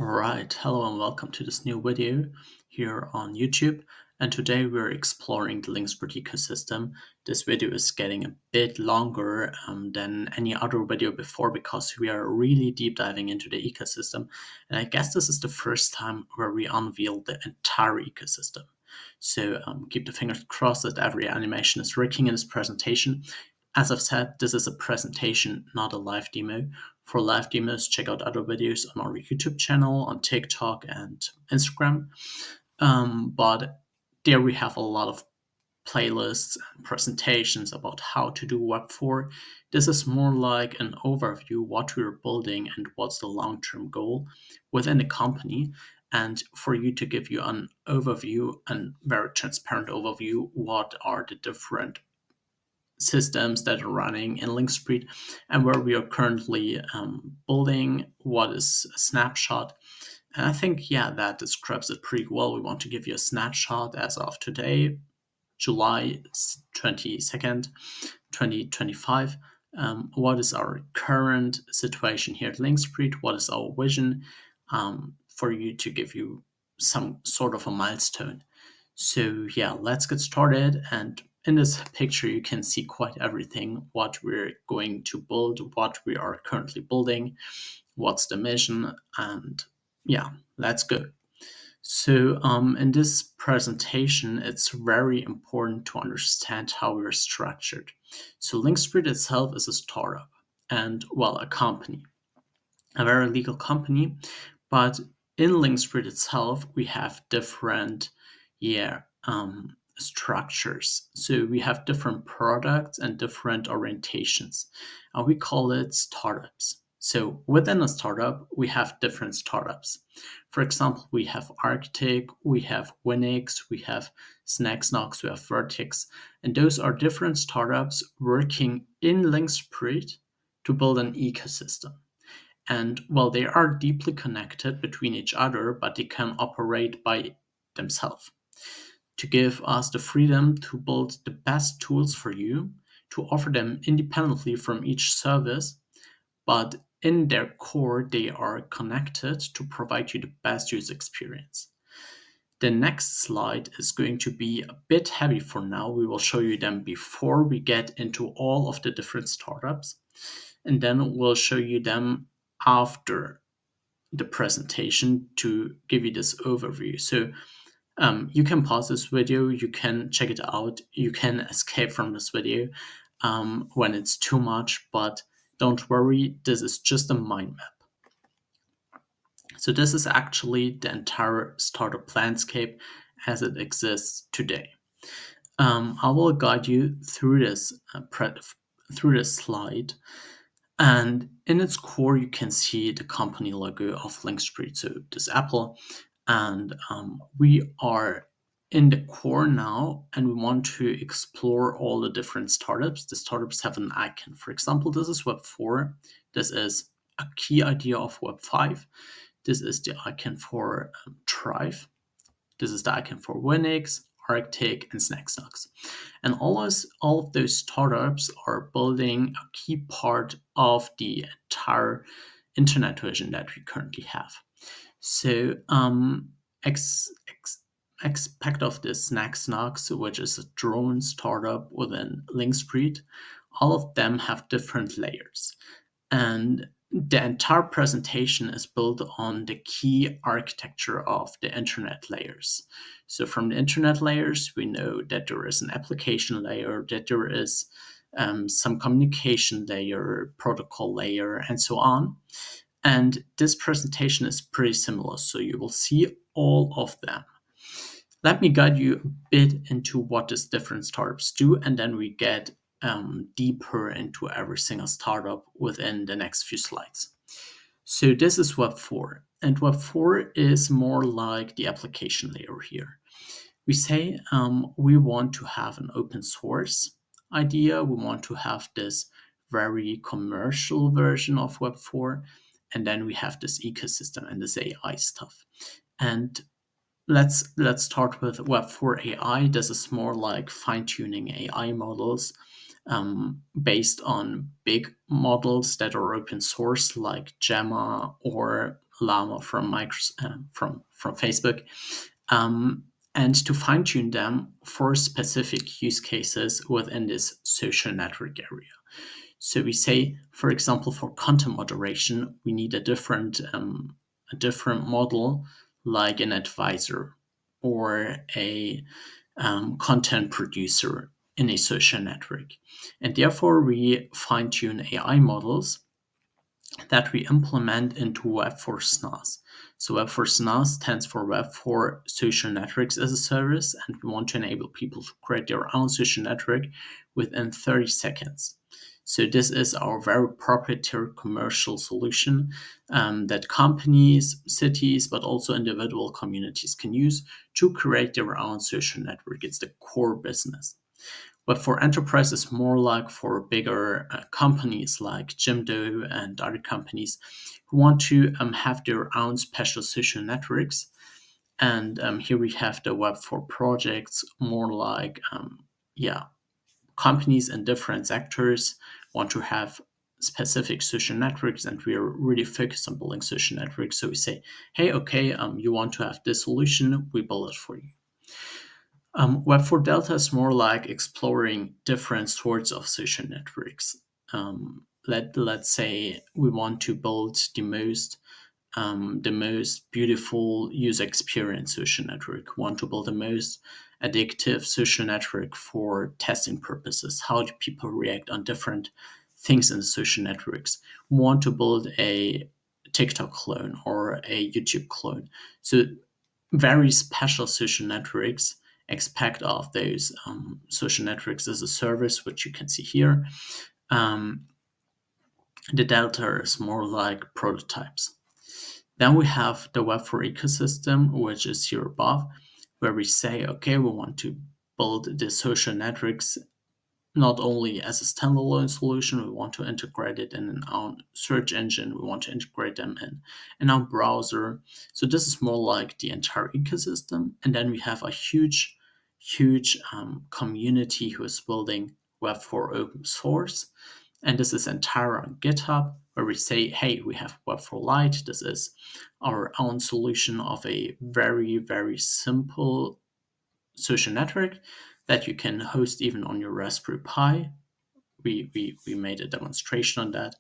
Alright, hello and welcome to this new video here on YouTube. And today we're exploring the Linkspreed ecosystem. This video is getting a bit longer than any other video before because we are really deep diving into the ecosystem. And I guess this is the first time where we unveil the entire ecosystem. So keep the fingers crossed that every animation is working in this presentation. As I've said, this is a presentation, not a live demo. For live demos, check out other videos on our YouTube channel, on TikTok and Instagram. But there we have a lot of playlists and presentations about how to do Web4. This is more like an overview, what we're building and what's the long-term goal within the company. And for you to give you an overview, a very transparent overview, what are the different systems that are running in Linkspreed and where we are currently building, what is a snapshot. And I think, yeah, that describes it pretty well. We want to give you a snapshot as of today, July 22nd, 2025. What is our current situation here at Linkspreed? What is our vision for you to give you some sort of a milestone? So yeah, let's get started. And in this picture, you can see quite everything, what we're going to build, what we are currently building, what's the mission, and yeah, let's go. So in this presentation, it's very important to understand how we're structured. So Linkspreed itself is a startup and, well, a company, a very legal company, but in Linkspreed itself, we have different, structures. So we have different products and different orientations, and we call it startups. So within a startup, we have different startups. For example, we have Arctic, we have Winix, we have Snacksnocks, we have Vertex, and those are different startups working in Linkspreed to build an ecosystem. And well, they are deeply connected between each other, but they can operate by themselves to give us the freedom to build the best tools for you, to offer them independently from each service, but in their core, they are connected to provide you the best user experience. The next slide is going to be a bit heavy for now. We will show you them before we get into all of the different startups, and then we'll show you them after the presentation to give you this overview. So you can pause this video, you can check it out, you can escape from this video when it's too much, but don't worry, this is just a mind map. So this is actually the entire startup landscape as it exists today. I will guide you through this slide. And in its core, you can see the company logo of Linkspreed, so this Apple. And we are in the core now, and we want to explore all the different startups. The startups have an icon. For example, this is Web4. This is a key idea of Web5. This is the icon for Thrive. This is the icon for Winix, Arctic, and Snacksnocks. And all of those startups are building a key part of the entire internet vision that we currently have. So expect of this Snacksnocks, which is a drone startup within Linkspreed, all of them have different layers. And the entire presentation is built on the key architecture of the internet layers. So from the internet layers, we know that there is an application layer, that there is some communication layer, protocol layer, and so on. And this presentation is pretty similar, so you will see all of them. Let me guide you a bit into what these different startups do, and then we get deeper into every single startup within the next few slides. So this is Web4, and Web4 is more like the application layer here. We say we want to have an open source idea. We want to have this very commercial version of Web4, and then we have this ecosystem and this AI stuff. And let's start with Web4 AI. This is more like fine-tuning AI models based on big models that are open source like Gemma or Llama from from Facebook, and to fine tune them for specific use cases within this social network area. So we say, for example, for content moderation, we need a different model, like an advisor or a content producer in a social network. And therefore, we fine tune AI models that we implement into Web4 SNAS. So Web4 SNAS stands for Web4 Social Networks as a Service, and we want to enable people to create their own social network within 30 seconds. So this is our very proprietary commercial solution that companies, cities, but also individual communities can use to create their own social network. It's the core business. But for enterprise, it's more like for bigger companies like Jimdo and other companies who want to have their own special social networks. And here we have the Web4 projects, more like, companies in different sectors want to have specific social networks, and we are really focused on building social networks. So we say, hey, okay, you want to have this solution, we build it for you. Web4 Delta is more like exploring different sorts of social networks. Let's say we want to build the most beautiful user experience social network. We want to build the most addictive social network for testing purposes. How do people react on different things in the social networks? We want to build a TikTok clone or a YouTube clone. So very special social networks expect of those social networks as a service, which you can see here. The Delta is more like prototypes. Then we have the Web4 ecosystem, which is here above, where we say, okay, we want to build the social networks not only as a standalone solution, we want to integrate it in our search engine, we want to integrate them in our browser. So this is more like the entire ecosystem. And then we have a huge community who is building Web4 open source. And this is entire on GitHub, where we say, hey, we have Web4 Lite. This is our own solution of a very, very simple social network that you can host even on your Raspberry Pi. We made a demonstration on that.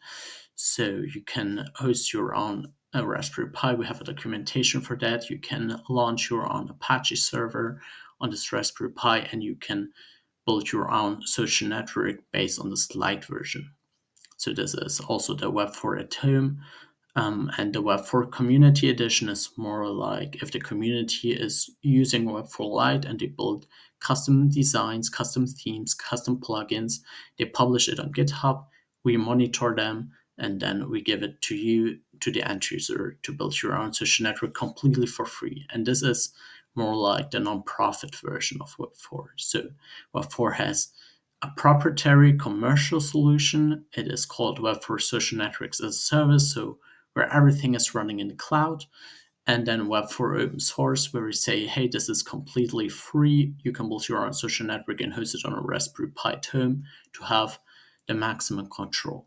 So you can host your own Raspberry Pi. We have a documentation for that. You can launch your own Apache server on this Raspberry Pi, and you can build your own social network based on this light version. So this is also the Web4 at home. And the Web4 Community Edition is more like if the community is using Web4 Lite and they build custom designs, custom themes, custom plugins, they publish it on GitHub, we monitor them, and then we give it to you, to the end user, to build your own social network completely for free. And this is more like the non-profit version of Web4. So Web4 has a proprietary commercial solution. It is called Web4 Social Networks as a Service, so where everything is running in the cloud. And then Web4 open source, where we say, hey, this is completely free. You can build your own social network and host it on a Raspberry Pi at home to have the maximum control.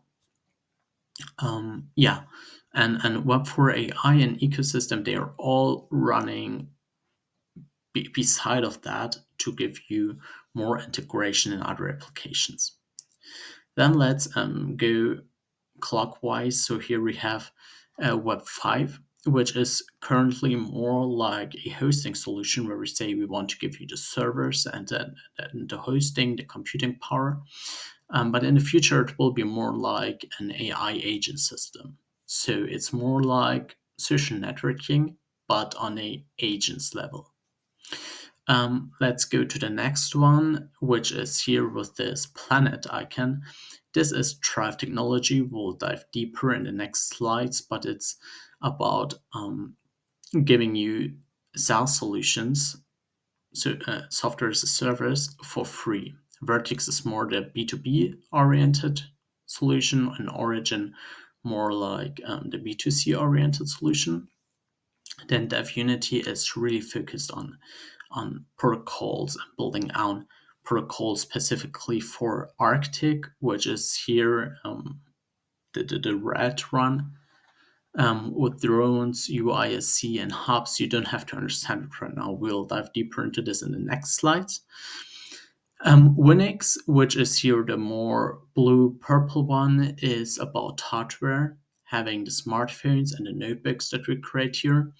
And Web4 AI and ecosystem, they are all running beside of that to give you more integration in other applications. Then let's go clockwise. So here we have Web5, which is currently more like a hosting solution where we say we want to give you the servers and the hosting, the computing power. But in the future, it will be more like an AI agent system. So it's more like social networking, but on a agents level. Let's go to the next one, which is here with this planet icon. This is Thrive Technology. We'll dive deeper in the next slides, but it's about giving you SaaS solutions, so software as a service, for free. Vertex is more the B2B oriented solution, and Origin more like the B2C oriented solution. Then DevUnity is really focused on protocols and building out protocols specifically for Arctic, which is here the red one. With drones, UISC, and hubs, you don't have to understand it right now. We'll dive deeper into this in the next slides. Winix, which is here the more blue-purple one, is about hardware, having the smartphones and the notebooks that we create here.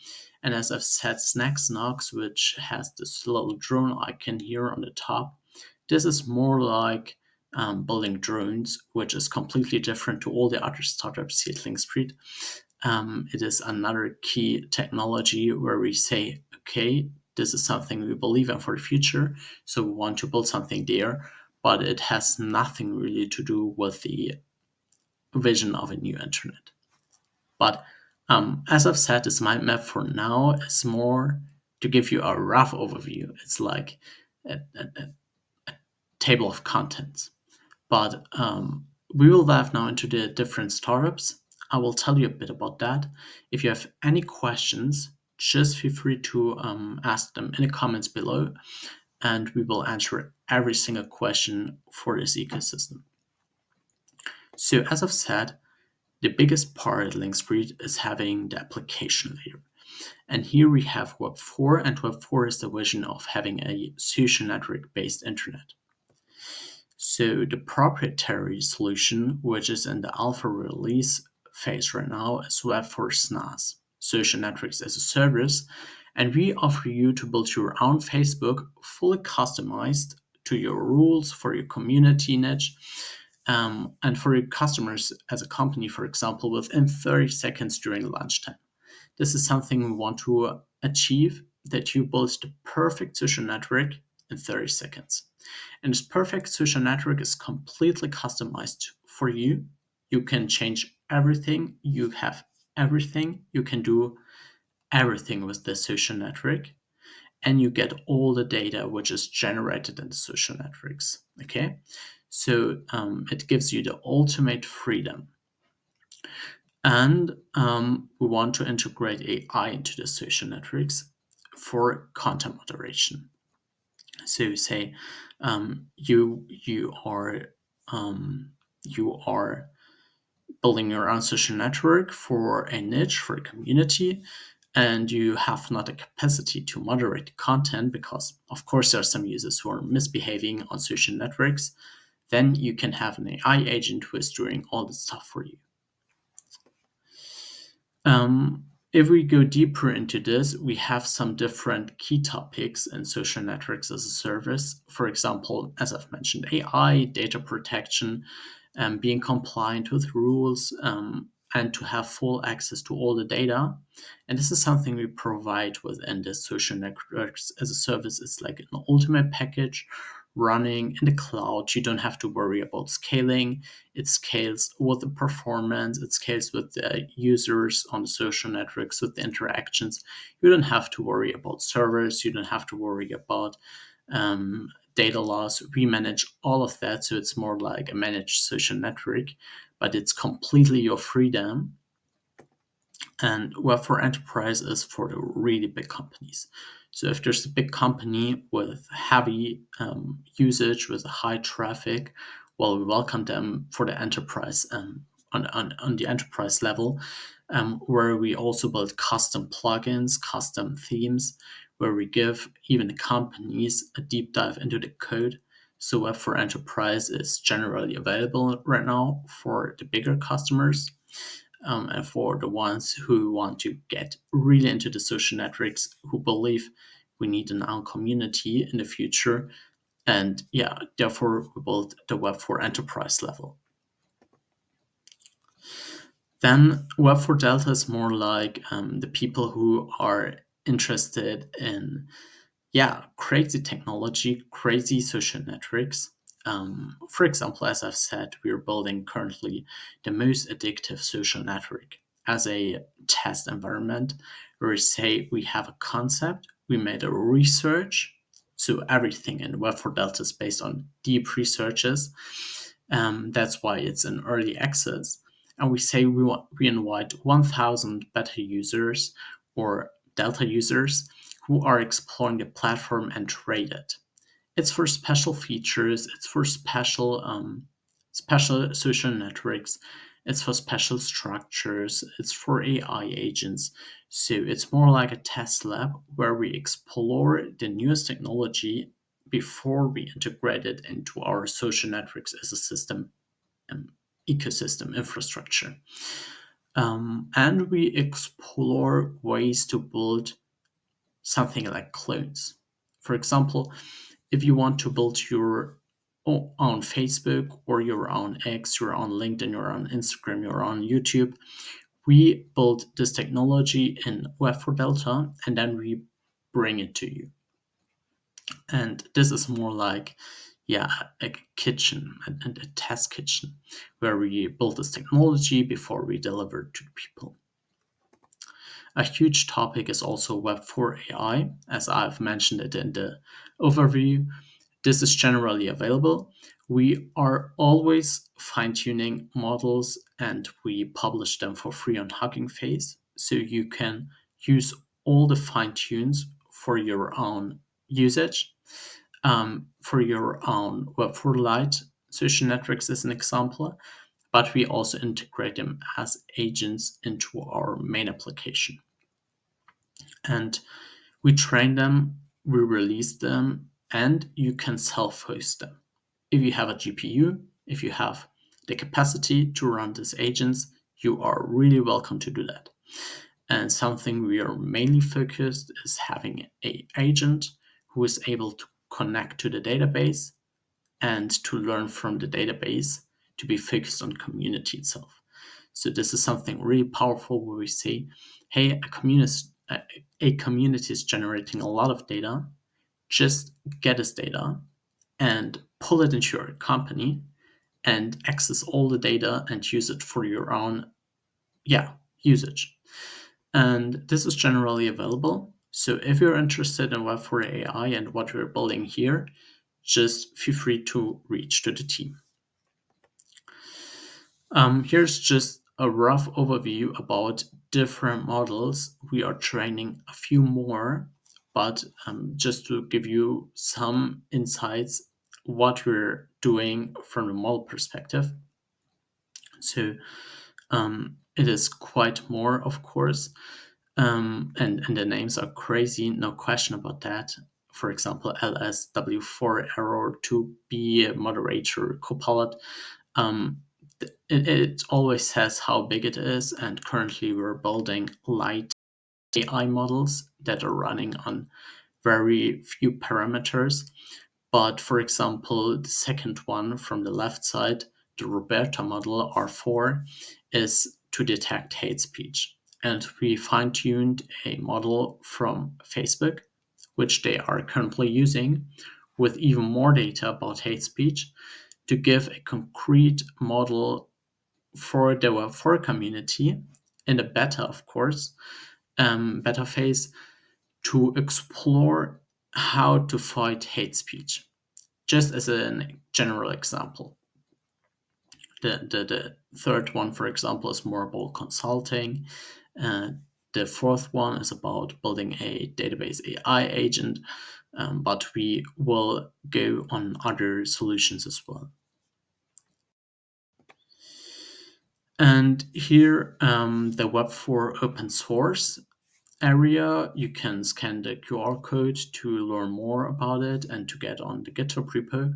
And as I've said, Snacksnox, which has this little drone icon here on the top, this is more like building drones, which is completely different to all the other startups here at Linkspreed. It is another key technology where we say, okay, this is something we believe in for the future, so we want to build something there, but it has nothing really to do with the vision of a new internet. But as I've said, this mind map for now is more to give you a rough overview. It's like a table of contents. But we will dive now into the different startups. I will tell you a bit about that. If you have any questions, just feel free to ask them in the comments below, and we will answer every single question for this ecosystem. So as I've said, the biggest part at Linkspreed is having the application layer. And here we have Web4, and Web4 is the vision of having a social network-based internet. So the proprietary solution, which is in the alpha release phase right now, is Web4 SNAS, Social Networks as a Service, and we offer you to build your own Facebook fully customized to your rules for your community niche, and for your customers as a company, for example, within 30 seconds during lunchtime. This is something we want to achieve, that you build the perfect social network in 30 seconds. And this perfect social network is completely customized for you. You can change everything. You have everything. You can do everything with the social network. And you get all the data which is generated in the social networks. Okay? So it gives you the ultimate freedom. And we want to integrate AI into the social networks for content moderation. So you say you are building your own social network for a niche, for a community, and you have not the capacity to moderate content because, of course, there are some users who are misbehaving on social networks. Then you can have an AI agent who is doing all the stuff for you. If we go deeper into this, we have some different key topics in social networks as a service. For example, as I've mentioned, AI, data protection, being compliant with rules, and to have full access to all the data. And this is something we provide within the social networks as a service. It's like an ultimate package running in the cloud. You don't have to worry about scaling. It scales with the performance. It scales with the users on the social networks, with the interactions. You don't have to worry about servers. You don't have to worry about data loss. We manage all of that. So it's more like a managed social network, but it's completely your freedom. And Web4 Enterprise is for the really big companies. So if there's a big company with heavy usage, with a high traffic, well, we welcome them for the enterprise on the enterprise level, where we also build custom plugins, custom themes, where we give even the companies a deep dive into the code. So Web4 Enterprise is generally available right now for the bigger customers. And for the ones who want to get really into the social networks, who believe we need an own community in the future. And yeah, therefore we built the Web4 Enterprise level. Then Web4 Delta is more like the people who are interested in, crazy technology, crazy social networks. For example, as I've said, we're building currently the most addictive social network as a test environment where we say we have a concept, we made a research. So everything in Web4 Delta is based on deep researches. That's why it's in early access. And we say we invite 1,000 beta users or Delta users who are exploring the platform and trade it. It's for special features. It's for special social networks, It's for special structures. It's for AI agents. So it's more like a test lab where we explore the newest technology before we integrate it into our social networks as a system ecosystem infrastructure. And we explore ways to build something like clones. For example, if you want to build your own Facebook or your own X, your own LinkedIn, your own Instagram, your own YouTube, we build this technology in Web4 Delta and then we bring it to you. And this is more like, yeah, a kitchen and a test kitchen where we build this technology before we deliver it to people. A huge topic is also Web4 AI, as I've mentioned it in the overview. This is generally available. We are always fine-tuning models and we publish them for free on Hugging Face. So you can use all the fine-tunes for your own usage. For your own Web4 Lite social networks as an example, but we also integrate them as agents into our main application. And we train them, we release them, and you can self-host them. If you have a GPU, if you have the capacity to run these agents, you are really welcome to do that. And something we are mainly focused is having an agent who is able to connect to the database and to learn from the database to be focused on community itself. So this is something really powerful where we say, hey, a community is generating a lot of data. Just get this data and pull it into your company and access all the data and use it for your own usage. And this is generally available. So if you're interested in Web4 AI and what we're building here, just feel free to reach to the team. Here's just a rough overview about different models. We are training a few more, but just to give you some insights, what we're doing from the model perspective. So it is quite more, of course, and the names are crazy, no question about that. For example, LSW4 error to be a moderator copilot. It always says how big it is, and currently we're building light AI models that are running on very few parameters. But for example, the second one from the left side, the Roberta model R4, is to detect hate speech. And we fine-tuned a model from Facebook, which they are currently using, with even more data about hate speech, to give a concrete model for the Web4 community in the beta, of course, beta phase, to explore how to fight hate speech. Just as a general example. The third one, for example, is more about consulting. The fourth one is about building a database AI agent, but we will go on other solutions as well. And here, the Web4 open source area, you can scan the QR code to learn more about it and to get on the GitHub repo.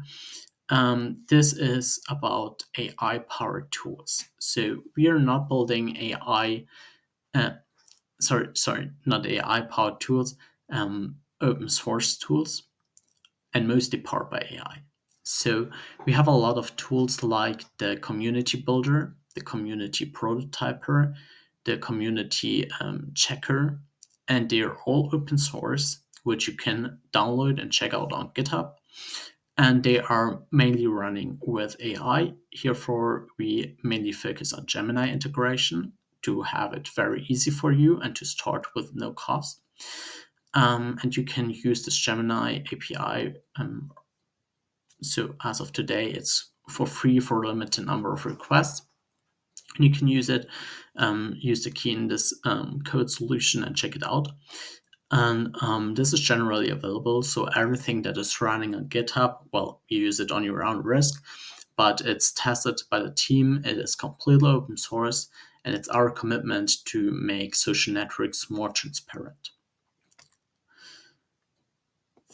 This is about AI-powered tools. So we are not building AI, not AI-powered tools, open source tools, and mostly powered by AI. So we have a lot of tools like the community builder, the community prototyper, the community checker, and they're all open source, which you can download and check out on GitHub. And they are mainly running with AI. Herefore, we mainly focus on Gemini integration to have it very easy for you and to start with no cost. And you can use this Gemini API. So as of today, it's for free for a limited number of requests. And you can use it, use the key in this code solution and check it out. And this is generally available. So everything that is running on GitHub, well, you use it on your own risk. but it's tested by the team. It is completely open source, and it's our commitment to make social networks more transparent.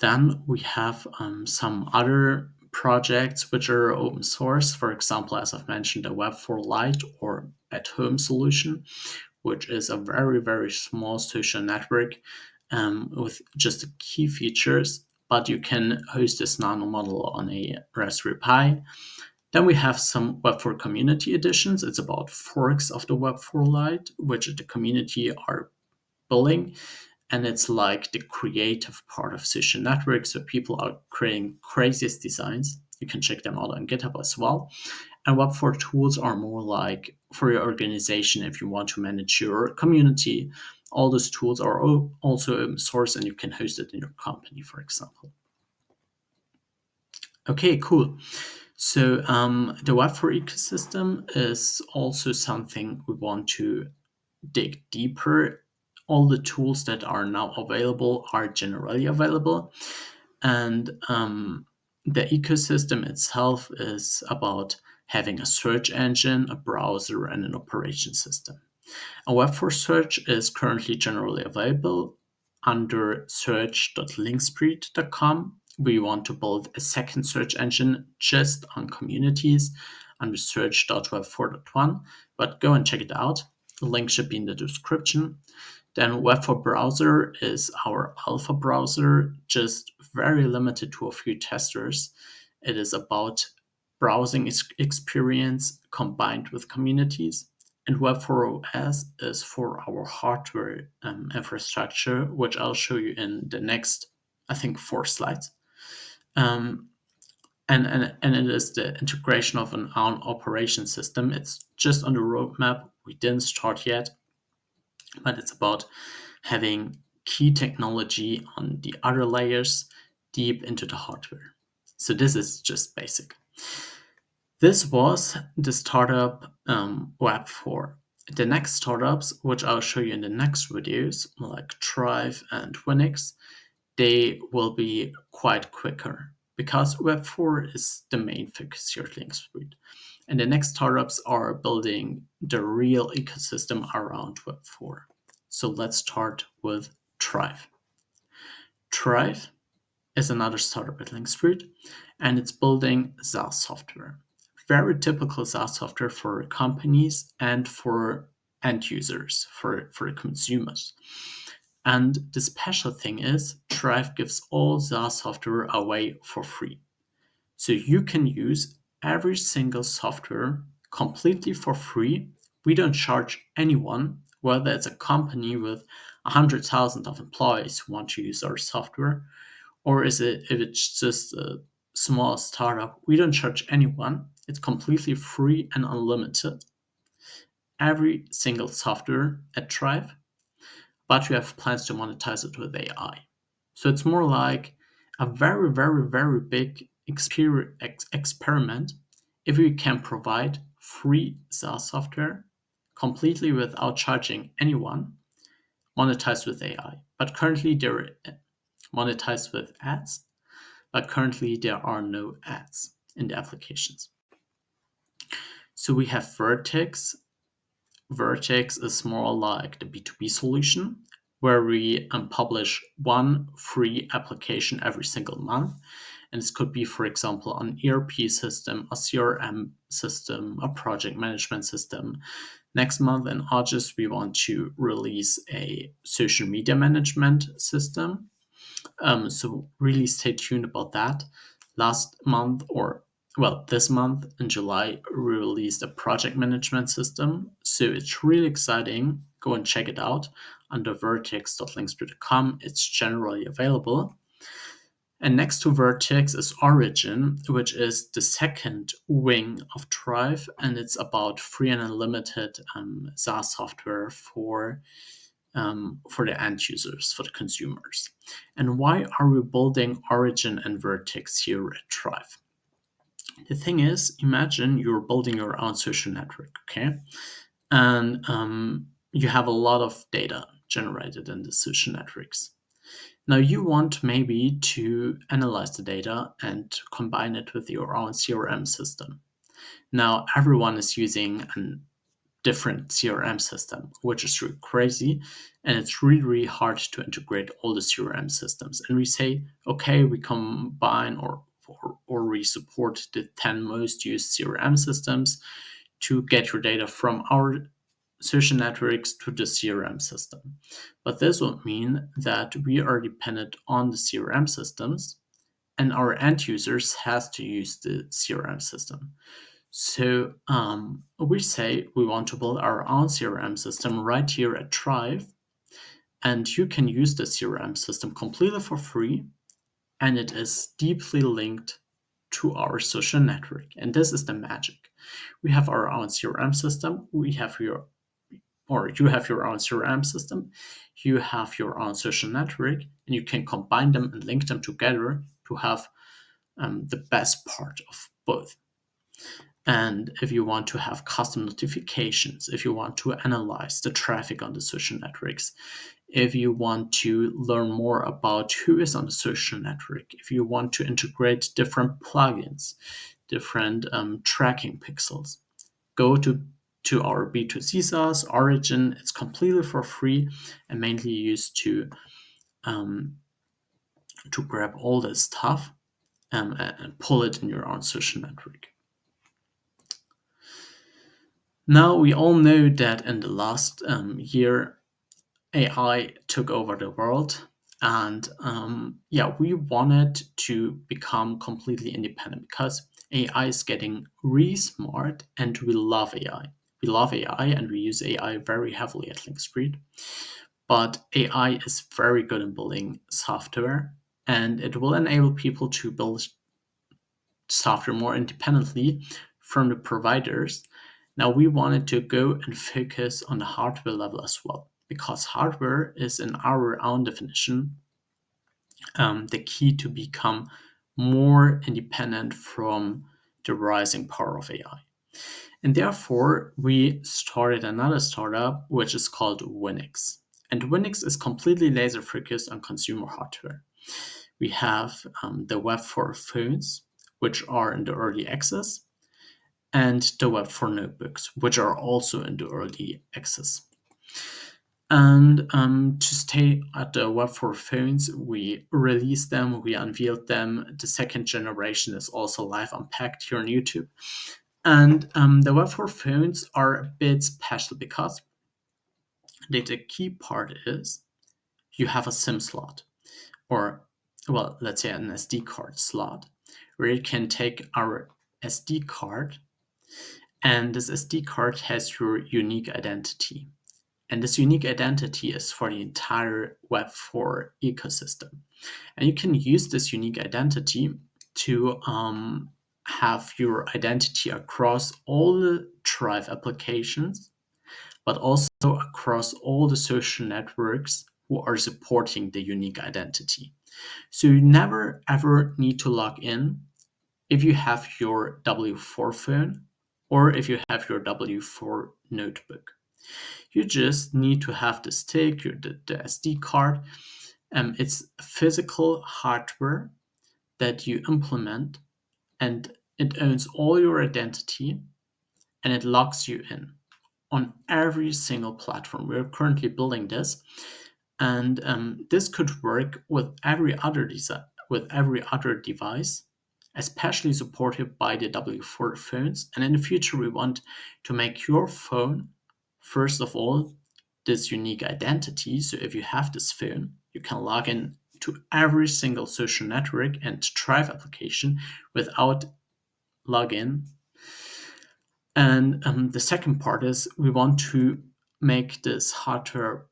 Then we have some other projects which are open source. For example, as I've mentioned, a Web4 Lite or at-home solution, which is a very, very small social network with just the key features, but you can host this nano model on a Raspberry Pi. Then we have some Web4 community editions. It's about forks of the Web4 Lite, which the community are building. And it's like the creative part of social networks where people are creating craziest designs. You can check them out on GitHub as well. And Web4 tools are more like for your organization if you want to manage your community. All those tools are also open source and you can host it in your company, for example. Okay, cool. So the Web4 ecosystem is also something we want to dig deeper. All the tools that are now available are generally available. And the ecosystem itself is about having a search engine, a browser, and an operation system. A Web4 search is currently generally available under search.linkspreed.com. We want to build a second search engine just on communities under search.web4.1, but go and check it out. The link should be in the description. Then Web4 browser is our alpha browser, just very limited to a few testers. It is about browsing experience combined with communities. And Web4 OS is for our hardware infrastructure, which I'll show you in the next, I think, 4 slides. And it is the integration of an own operation system. It's just on the roadmap. We didn't start yet, but it's about having key technology on the other layers deep into the hardware. So this is just basic. This was the startup Web4. The next startups, which I'll show you in the next videos, like Thrive and Winix, they will be quite quicker because Web4 is the main focus here at Linkspreed. And the next startups are building the real ecosystem around Web4. So let's start with Thrive. Thrive is another startup at Linkspreed, and it's building SaaS software. Very typical SaaS software for companies and for end users, for consumers. And the special thing is, Thrive gives all SaaS software away for free. So you can use every single software completely for free. We don't charge anyone, whether it's a company with 100,000 of employees who want to use our software, or if it's just a small startup, we don't charge anyone. It's completely free and unlimited. Every single software at Thrive, but we have plans to monetize it with AI. So it's more like a very, very, very big experiment if we can provide free SaaS software completely without charging anyone, monetized with AI. But currently they're monetized with ads, but currently there are no ads in the applications. So we have Vertex. Vertex is more like the B2B solution where we publish one free application every single month. And this could be, for example, an ERP system, a CRM system, a project management system. Next month in August, we want to release a social media management system. So really stay tuned about that. This month in July, we released a project management system. So it's really exciting. Go and check it out under vertex.linkspreed.com. It's generally available. And next to Vertex is Origin, which is the second wing of Thrive, and it's about free and unlimited SaaS software for the end users, for the consumers. And why are we building Origin and Vertex here at Thrive? The thing is, imagine you're building your own social network, okay? And you have a lot of data generated in the social networks. Now you want maybe to analyze the data and combine it with your own CRM system. Now everyone is using a different CRM system, which is really crazy. And it's really, really hard to integrate all the CRM systems. And we say, okay, we combine or we support the 10 most used CRM systems to get your data from our social networks to the CRM system. But this would mean that we are dependent on the CRM systems and our end users has to use the CRM system. So we say we want to build our own CRM system right here at Thrive, and you can use the CRM system completely for free, and it is deeply linked to our social network. And this is the magic. We have our own CRM system. You have your own CRM system. You have your own social network, and you can combine them and link them together to have the best part of both. And if you want to have custom notifications, if you want to analyze the traffic on the social networks, if you want to learn more about who is on the social network, if you want to integrate different plugins, different tracking pixels, go to our B2C SaaS, Origin. It's completely for free and mainly used to grab all this stuff and pull it in your own social network. Now, we all know that in the last year, AI took over the world. And we wanted to become completely independent because AI is getting really smart and we love AI. We love AI and we use AI very heavily at Linkspreed. But AI is very good in building software, and it will enable people to build software more independently from the providers. Now we wanted to go and focus on the hardware level as well, because hardware is, in our own definition, the key to become more independent from the rising power of AI. And therefore, we started another startup, which is called Winix. And Winix is completely laser focused on consumer hardware. We have the Web4 phones, which are in the early access, and the Web4 notebooks, which are also in the early access. And to stay at the Web4 phones, we released them, we unveiled them. The second generation is also live unpacked here on YouTube. And the Web4 phones are a bit special because the key part is you have a SIM slot, or, well, let's say an SD card slot, where you can take our SD card, and this SD card has your unique identity. And this unique identity is for the entire Web4 ecosystem. And you can use this unique identity to have your identity across all the Thrive applications, but also across all the social networks who are supporting the unique identity. So you never ever need to log in if you have your W4 phone or if you have your W4 notebook. You just need to have the stick, the SD card. It's physical hardware that you implement, and it owns all your identity, and it logs you in on every single platform. We're currently building this, and this could work with every other device, especially supported by the W4 phones. And in the future, we want to make your phone, first of all, this unique identity. So if you have this phone, you can log in to every single social network and Thrive application without login. And the second part is we want to make this hardware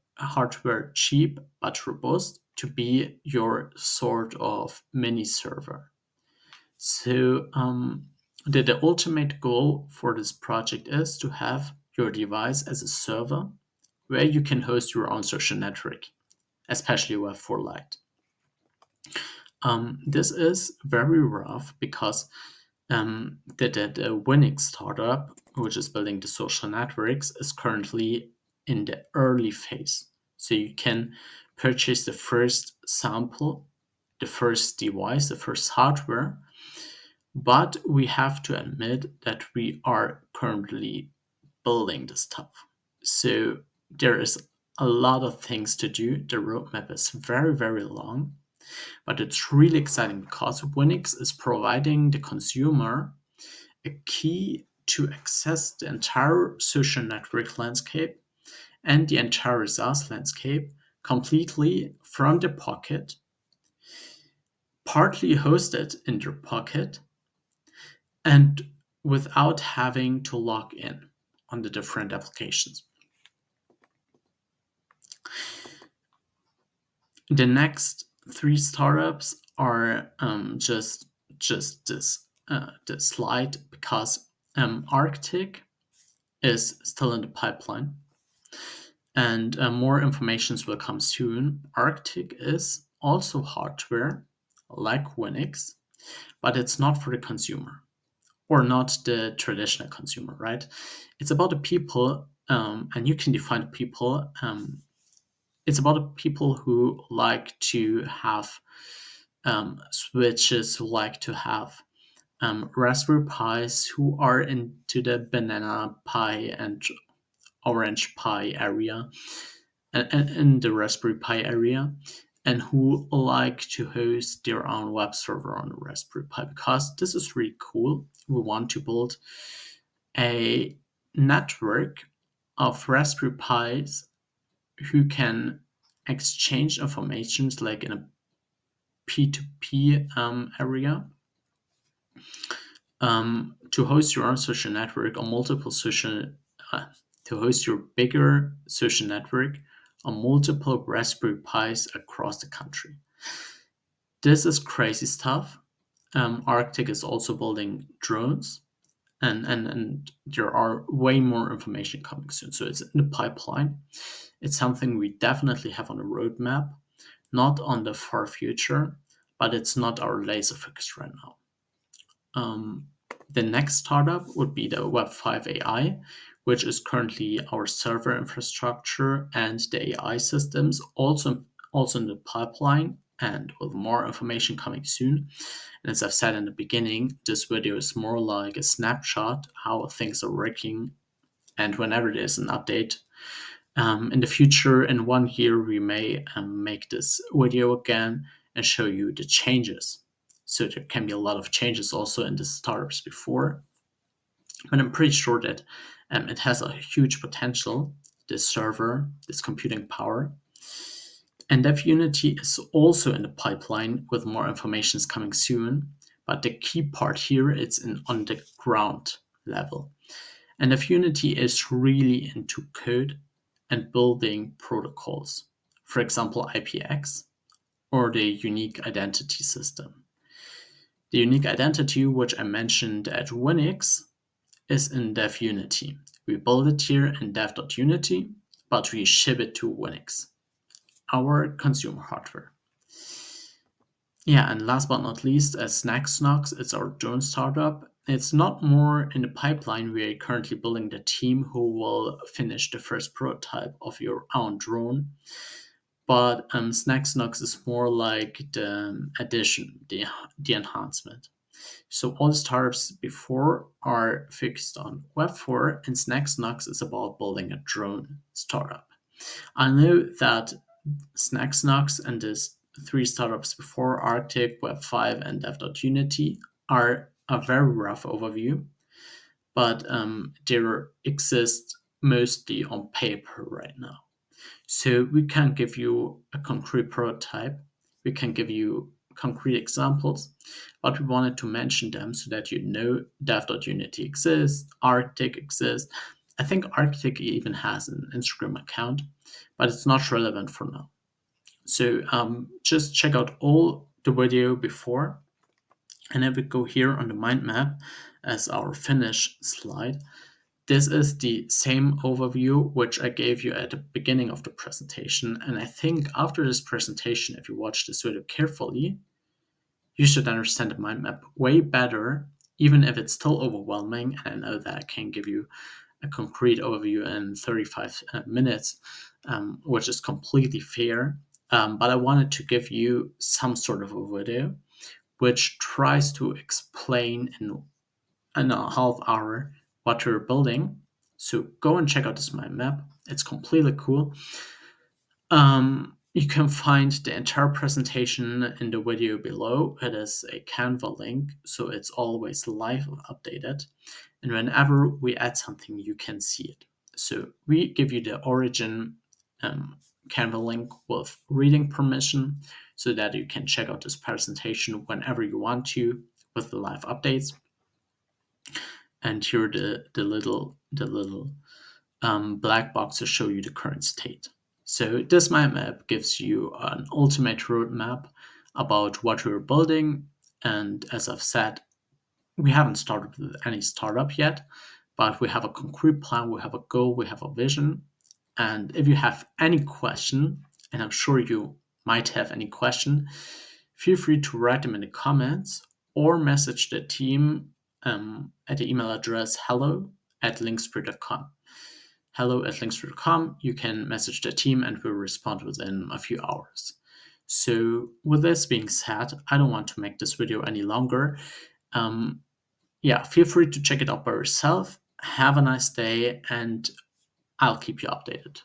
cheap but robust to be your sort of mini server. So the ultimate goal for this project is to have your device as a server where you can host your own social network, especially Web4 Lite. This is very rough because the Winix startup, which is building the social networks, is currently in the early phase. So you can purchase the first sample, the first device, the first hardware, But we have to admit that we are currently building this stuff. So there is a lot of things to do. The roadmap is very, very long, but it's really exciting because Linux is providing the consumer a key to access the entire social network landscape and the entire SaaS landscape completely from their pocket, partly hosted in their pocket, and without having to log in on the different applications. The next three startups are just this slide because Arctic is still in the pipeline, and more informations will come soon. Arctic is also hardware like Linux, but it's not for the consumer or not the traditional consumer, right? It's about the people, and you can define the people. It's about the people who like to have switches, who like to have Raspberry Pis, who are into the banana Pi and Orange Pi area, and in the Raspberry Pi area, and who like to host their own web server on the Raspberry Pi because this is really cool. We want to build a network of Raspberry Pis who can exchange informations like in a P2P area, to host your own social network on multiple social, uh, to host your bigger social network on multiple Raspberry Pis across the country. This is crazy stuff. Arctic is also building drones, and there are way more information coming soon. So it's in the pipeline. It's something we definitely have on the roadmap, not on the far future, but it's not our laser focus right now. Um, the next startup would be the Web5 AI, which is currently our server infrastructure and the AI systems, also in the pipeline and with more information coming soon. And as I've said in the beginning, this video is more like a snapshot how things are working. And whenever there's an update, in the future, in 1 year, we may make this video again and show you the changes. So there can be a lot of changes also in the startups before, but I'm pretty sure that it has a huge potential, this server, this computing power. And DevUnity is also in the pipeline with more information coming soon. But the key part here is on the ground level. And DevUnity is really into code and building protocols. For example, IPX or the unique identity system. The unique identity, which I mentioned at Linux, is in DevUnity. We build it here in dev.unity, but we ship it to Linux, our consumer hardware. Yeah, and last but not least, as Snacksnox, it's our drone startup. It's not more in the pipeline. We are currently building the team who will finish the first prototype of your own drone. But Snacksnox is more like the addition, the enhancement. So all the startups before are focused on Web4, and Snacksnox is about building a drone startup. I know that Snacksnox and the three startups before, Arctic, Web5, and Dev.Unity, are a very rough overview, but they exist mostly on paper right now. So we can give you a concrete prototype, we can give you concrete examples, but we wanted to mention them so that you know dev.unity exists, Arctic exists. I think Arctic even has an Instagram account, but it's not relevant for now. So just check out all the video before, and if we go here on the mind map as our finish slide, this is the same overview which I gave you at the beginning of the presentation. And I think after this presentation, if you watch this video carefully, you should understand the mind map way better, even if it's still overwhelming. And I know that I can give you a concrete overview in 35 minutes, which is completely fair. But I wanted to give you some sort of a video which tries to explain in a half hour what you're building. So go and check out this mind map. It's completely cool. You can find the entire presentation in the video below. It is a Canva link, so it's always live updated. And whenever we add something, you can see it. So we give you the origin Canva link with reading permission so that you can check out this presentation whenever you want to with the live updates. And here the little black boxes show you the current state. So this mind map gives you an ultimate roadmap about what you're building. And as I've said, we haven't started with any startup yet, but we have a concrete plan, we have a goal, we have a vision. And if you have any question, and I'm sure you might have any question, feel free to write them in the comments or message the team at the email address hello@linkspreed.com. Hello@linkspreed.com. You can message the team and we'll respond within a few hours. So with this being said, I don't want to make this video any longer. Feel free to check it out by yourself. Have a nice day, and I'll keep you updated.